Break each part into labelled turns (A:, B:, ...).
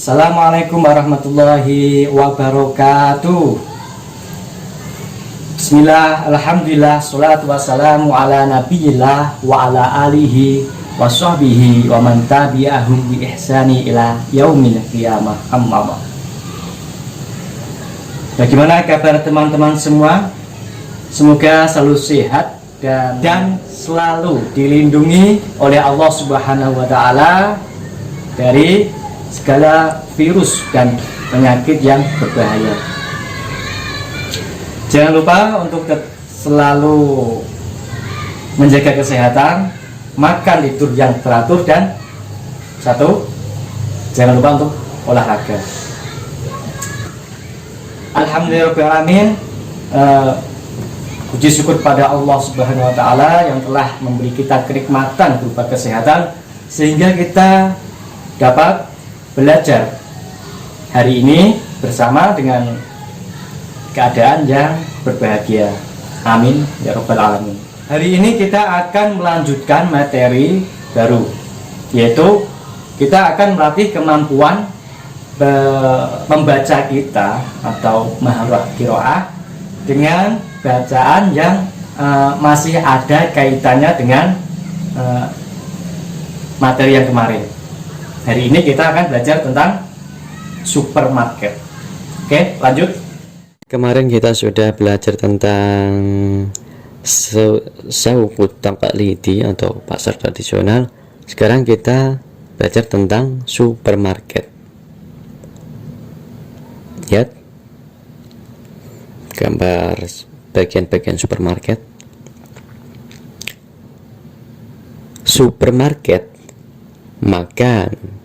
A: Assalamualaikum warahmatullahi wabarakatuh. Bismillah, alhamdulillah, salatu wassalamu ala nabiyillah wa ala alihi wa sahbihi wa man tabi'ahum bi ihsani ila yaumil qiyamah, amma ba'd. Bagaimana kabar teman-teman semua? Semoga selalu sehat dan selalu dilindungi oleh Allah Subhanahu wa Ta'ala dari segala virus dan penyakit yang berbahaya. Jangan lupa untuk selalu menjaga kesehatan, makan tidur yang teratur, dan jangan lupa untuk olahraga. Alhamdulillahirrahmanirrahim. Puji syukur pada Allah Subhanahu wa Ta'ala yang telah memberi kita kenikmatan berupa kesehatan sehingga kita dapat belajar hari ini bersama dengan keadaan yang berbahagia. Amin ya rabbal alamin. Hari ini kita akan melanjutkan materi baru, yaitu kita akan melatih kemampuan membaca kita atau maharah qiraah dengan bacaan yang masih ada kaitannya dengan materi yang kemarin. Hari ini kita akan belajar tentang supermarket. Oke, lanjut.
B: Kemarin kita sudah belajar tentang sauqut taqlidi atau pasar tradisional. Sekarang kita belajar tentang supermarket. Lihat gambar bagian-bagian supermarket. Supermarket makan.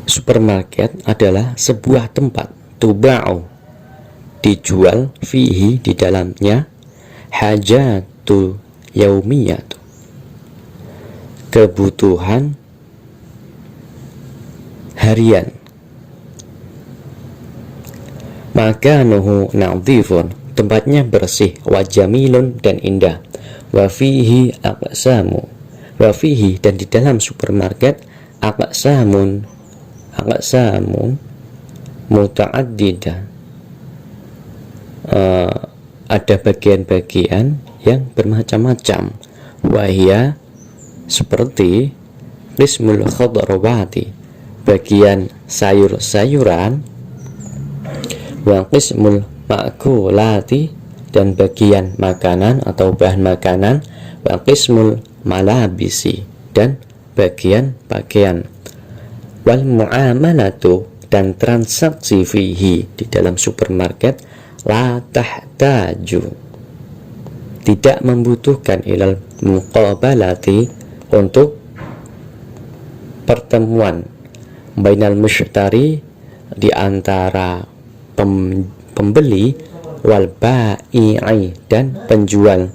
B: Supermarket adalah sebuah tempat tuba'u, dijual, fihi, di dalamnya, hajatu yaumiyatu, kebutuhan harian. Makanuhu nadhifun, tempatnya bersih, wa jamilun, dan indah, wa fihi aqsamu, wa fihi, dan di dalam supermarket, aqsamun muta'addidah, ada bagian-bagian yang bermacam-macam. Wahia, seperti qismul khadrawati, bagian sayur-sayuran, wa qismul ma'kulati, dan bagian makanan atau bahan makanan, wa qismul malabisi, dan bagian pakaian, wal muamalatu, dan transaksi fihi, di dalam supermarket, la tahtaju, tidak membutuhkan, ilal muqabalati, untuk pertemuan, bainal mushtari, di antara pembeli, wal ba'i'i, dan penjual.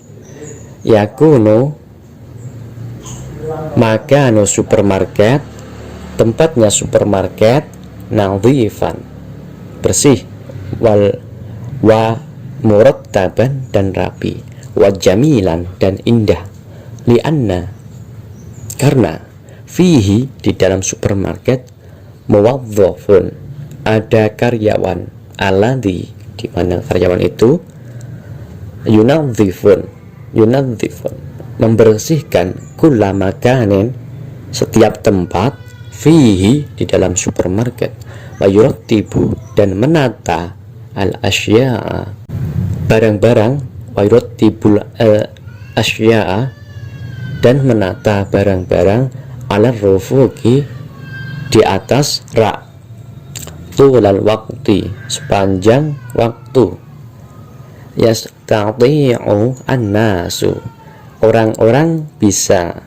B: Yakunu, makanu supermarket, tempatnya supermarket, nadhifan, bersih, wa murattaban, dan rapi, wa jamilan, dan indah, lianna, karena, fihi, di dalam supermarket, muwazzafun, ada karyawan, alladhi, di mana karyawan itu, yunadzifun, membersihkan, kulla makanin, setiap tempat, fihi, di dalam supermarket, wa yurattibu, dan menata, al asya'a, barang-barang, wa yurattibul asya'a, dan menata barang-barang, ala rufuki, di atas rak, tulal waqti, sepanjang waktu, yastati'u an-nasu, orang-orang bisa,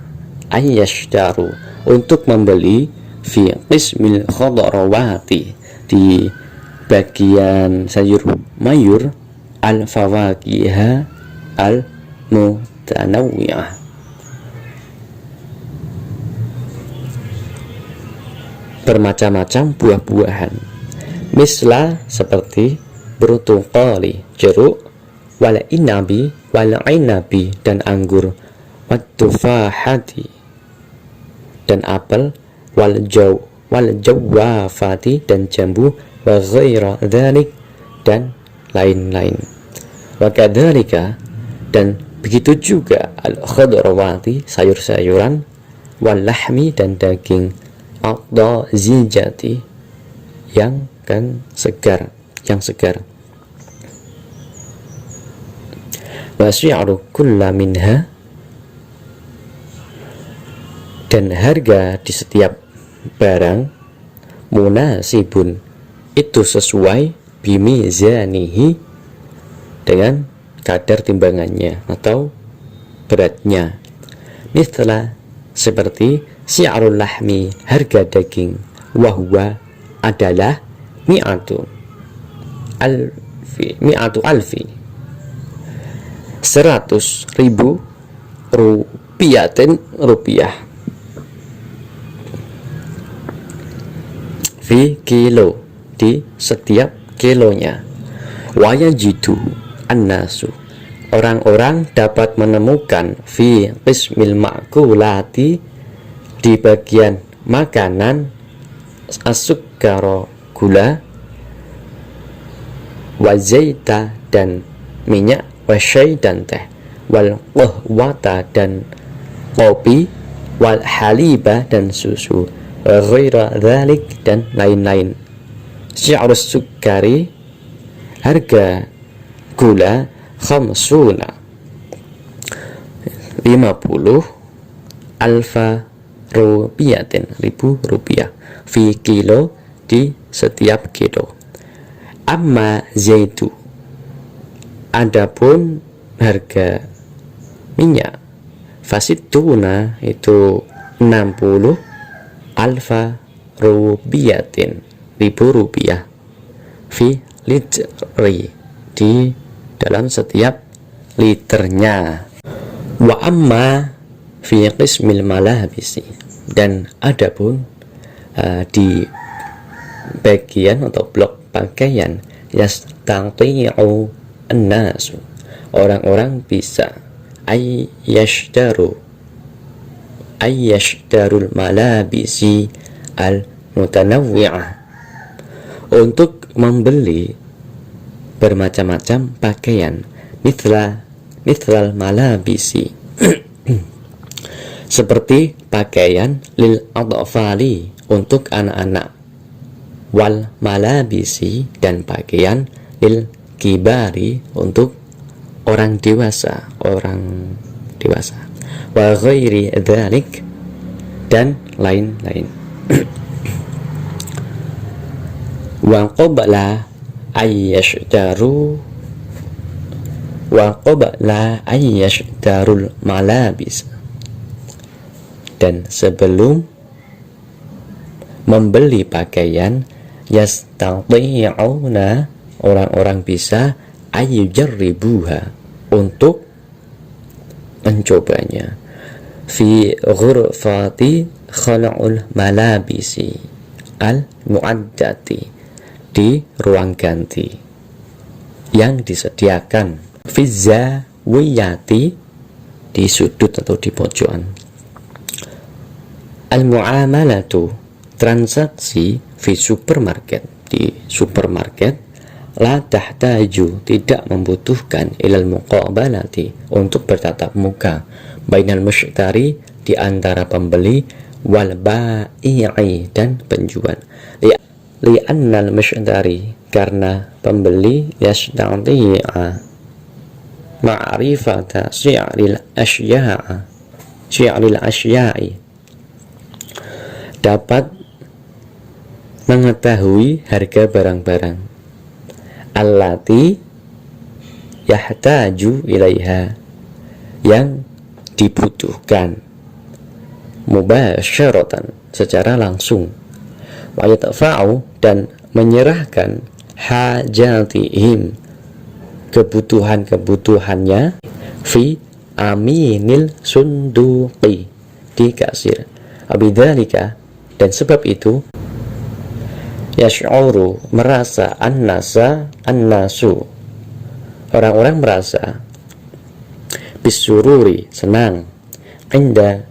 B: ayyashtaru, untuk membeli, fi qismil khadrawati, di bagian sayur mayur, al fawakiha al mutanawwi'ah, bermacam-macam buah-buahan, misla, seperti brutuqali, jeruk, wal inabi, dan anggur, wat tufahati, dan apel, wal jawafati dan jambu, wa ghaira dzalik dan lain-lain. Wa kadzalika dan begitu juga al khadrawati sayur-sayuran, wal lahmi dan daging, adha zijati yang segar. Wa syi'ru kulla minha dan harga di setiap barang, munasibun itu sesuai, bimizanihi dengan kadar timbangannya atau beratnya. Mithla seperti syi'rul lahmi harga daging, wahwa adalah mi'atu alfi 100.000 rupiah fi kilo di setiap kilonya. Wayajidu annasu orang-orang dapat menemukan fi qismil ma'kulati di bagian makanan as-sukkara gula, wa zaita dan minyak, wa syai dan teh, wal qahwata dan kopi, wal haliba dan susu, wa ghaira dzalik dan lain-lain. Syi'rus sukari harga gula, khamsuna 50 alfa rupiatin, 1000 rupiah, fi kilo di setiap kilo. Amma zaitu adapun harga minyak, fasituna itu 60 alfa rupiatin, 1000 rupiah, fi litri di dalam setiap liternya. Wa amma fi qismil malabisi dan adapun di bagian atau blok pakaian, yastati'u an-nasu orang-orang bisa ayyashdarul malabisi al-mutanawwi'ah untuk membeli bermacam-macam pakaian, mithlal malabisi seperti pakaian lil adfali untuk anak-anak, wal malabisi dan pakaian lil kibari untuk orang dewasa, wa ghairi dzalik dan lain-lain. Wa qabla ayyashdarul malabis dan sebelum membeli pakaian, yastati'una orang-orang bisa ayyujarribuha untuk mencobanya, fi ghurfati khala'ul malabisi al-mu'addati di ruang ganti yang disediakan, fi zawiyati di sudut atau di pojokan. Al-mu'amalatu transaksi fi supermarket di supermarket, la tahtaju tidak membutuhkan ilal muqabalati untuk bertatap muka, bainal mushtari di antara pembeli, wal bai'i dan penjual, li'annal mushtari karena pembeli yastati'a ma'rifata syi'ril asya'i dapat mengetahui harga barang-barang, allati yahtaju ilaiha yang dibutuhkan, mubasyaratan secara langsung, wa yatfa'u dan menyerahkan hajatihim kebutuhannya, fi aminil sunduqi di kasir, abidzalika dan sebab itu yash'uru merasa annasu orang-orang merasa bisururi senang, inda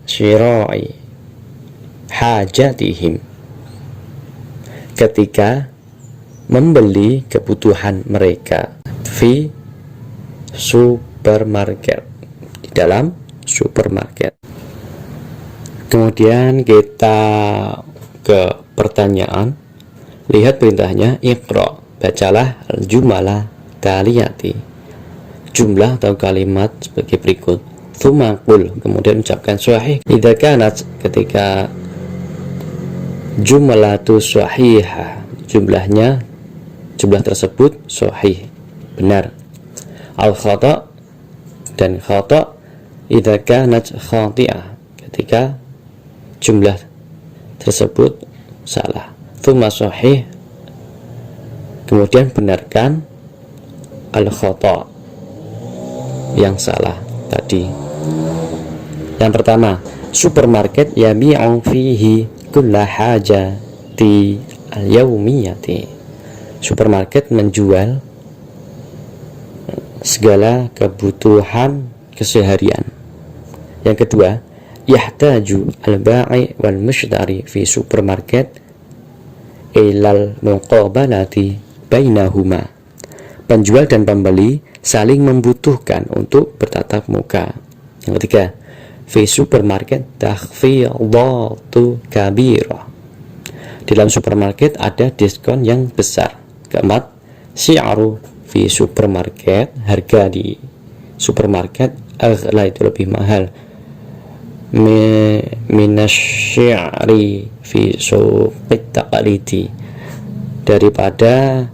B: syira'i hajatihim, ketika membeli kebutuhan mereka fi supermarket, di dalam supermarket. Kemudian kita ke pertanyaan. Lihat perintahnya, iqra, bacalah al-jumalah taliyati, jumlah atau kalimat sebagai berikut. Tsumma qul, kemudian ucapkan sahih idza kanat, ketika jumlatu sahihah, jumlah tersebut sahih, benar. Al khata, dan khata idza kanat khati'ah, ketika jumlah tersebut salah. Tsumma sahih, kemudian benarkan al khata, yang salah tadi. Yang pertama, supermarket yabi'u fihi kulla hajati al-yaumiyati, supermarket menjual segala kebutuhan keseharian. Yang kedua, yahtaju al-ba'i wal mushtari fi supermarket ilal muqabalati bainahuma, penjual dan pembeli saling membutuhkan untuk bertatap muka. Yang ketiga, fi supermarket takhfidatu kabirah, dalam supermarket ada diskon yang besar. Keempat, syi'ru fi supermarket, harga di supermarket aghla, itu lebih mahal, minasyi'ri fi suqit taqalidi, daripada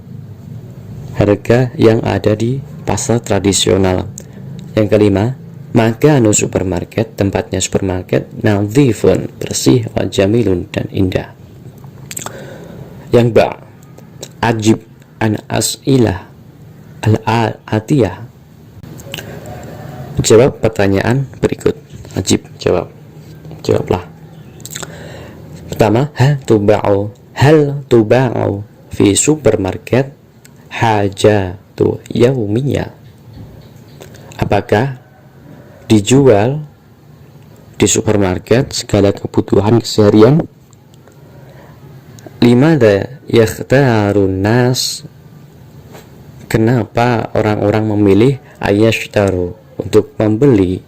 B: harga yang ada di pasar tradisional. Yang kelima, makanu supermarket, tempatnya supermarket, nadhifun, bersih, wa jamilun, dan indah. Yang ba, ajib an as'ilah al-atiyah, jawab pertanyaan berikut. Ajib, jawablah. Pertama, hal tuba'u fi supermarket hajatu yaumiyah, apakah dijual di supermarket segala kebutuhan keseharian? Limadha yakhtarun nas, kenapa orang-orang memilih ayashtaru, untuk membeli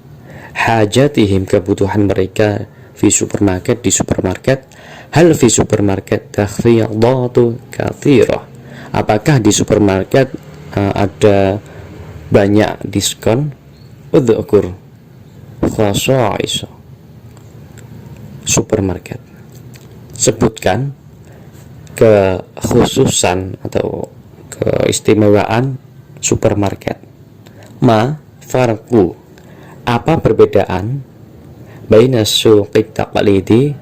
B: hajatihim, kebutuhan mereka, fi supermarket, di supermarket. Hal fi supermarket takhfidatu katsirah, apakah di supermarket ada banyak diskon? Udzukur khasa'is supermarket, sebutkan kekhususan atau keistimewaan supermarket. Ma farqu, apa perbedaan baina suqit taqlidi,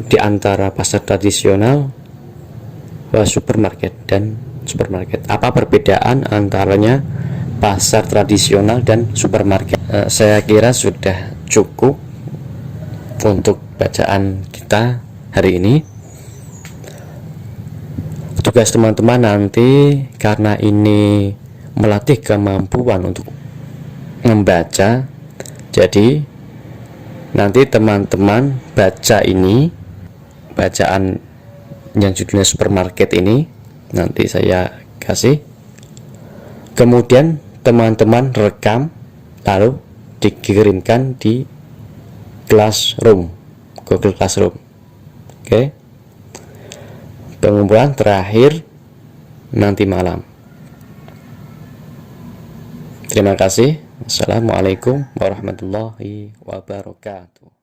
B: di antara pasar tradisional, wa supermarket, dan supermarket. Apa perbedaan antaranya pasar tradisional dan supermarket? Saya kira sudah cukup untuk bacaan kita hari ini. Tugas teman-teman nanti, karena ini melatih kemampuan untuk membaca, jadi nanti teman-teman baca ini, bacaan yang judulnya supermarket ini nanti saya kasih, kemudian teman-teman rekam, lalu dikirimkan di Classroom, Google Classroom. Oke. Pengumpulan terakhir nanti malam. Terima kasih. Assalamualaikum warahmatullahi wabarakatuh.